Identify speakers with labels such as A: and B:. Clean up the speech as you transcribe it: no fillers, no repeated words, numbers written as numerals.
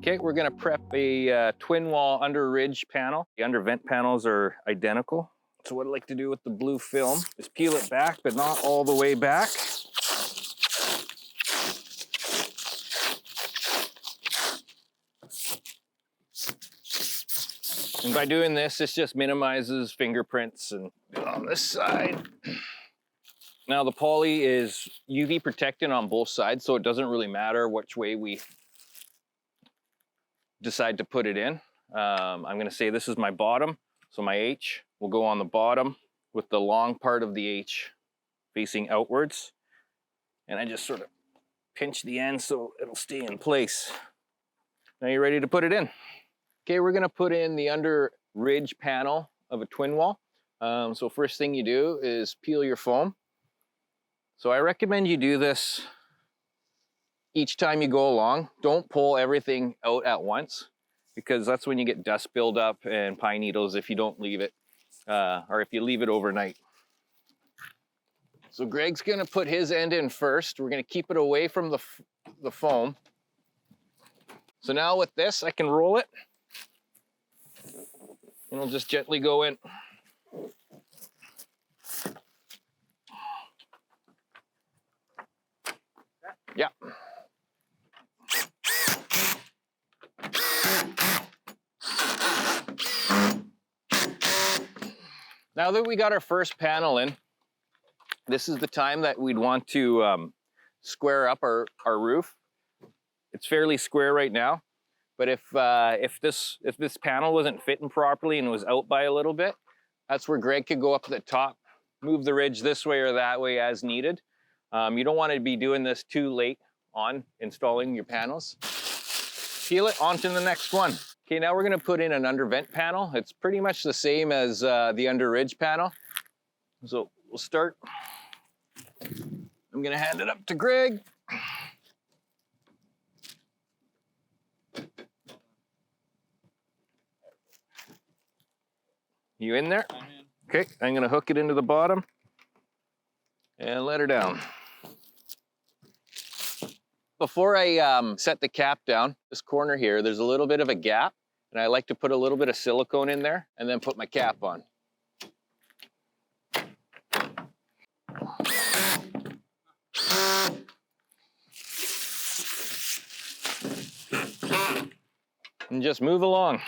A: Okay, we're gonna prep a twin wall under ridge panel. The under vent panels are identical. So what I like to do with the blue film is peel it back, but not all the way back. And by doing this just minimizes fingerprints. And on this side. Now the poly is UV protected on both sides, so it doesn't really matter which way we decide to put it in. I'm gonna say this is my bottom, so my H will go on the bottom with the long part of the H facing outwards. And I just sort of pinch the end so it'll stay in place. Now you're ready to put it in. Okay, we're gonna put in the under ridge panel of a twin wall. So first thing you do is peel your foam. So I recommend you do this each time you go along. Don't pull everything out at once, because that's when you get dust buildup and pine needles if you don't leave it, or if you leave it overnight. So Greg's gonna put his end in first. We're gonna keep it away from the foam. So now with this, I can roll it, and we'll just gently go in. Yeah. Now that we got our first panel in, this is the time that we'd want to square up our roof. It's fairly square right now, but if this panel wasn't fitting properly and was out by a little bit, that's where Greg could go up to the top, move the ridge this way or that way as needed. You don't want to be doing this too late on installing your panels. Peel it onto the next one. Okay, now we're gonna put in an under vent panel. It's pretty much the same as the under ridge panel. So we'll start. I'm gonna hand it up to Greg. You in there? I'm in. Okay, I'm gonna hook it into the bottom and let her down. Before I set the cap down, this corner here, there's a little bit of a gap, and I like to put a little bit of silicone in there and then put my cap on. And just move along.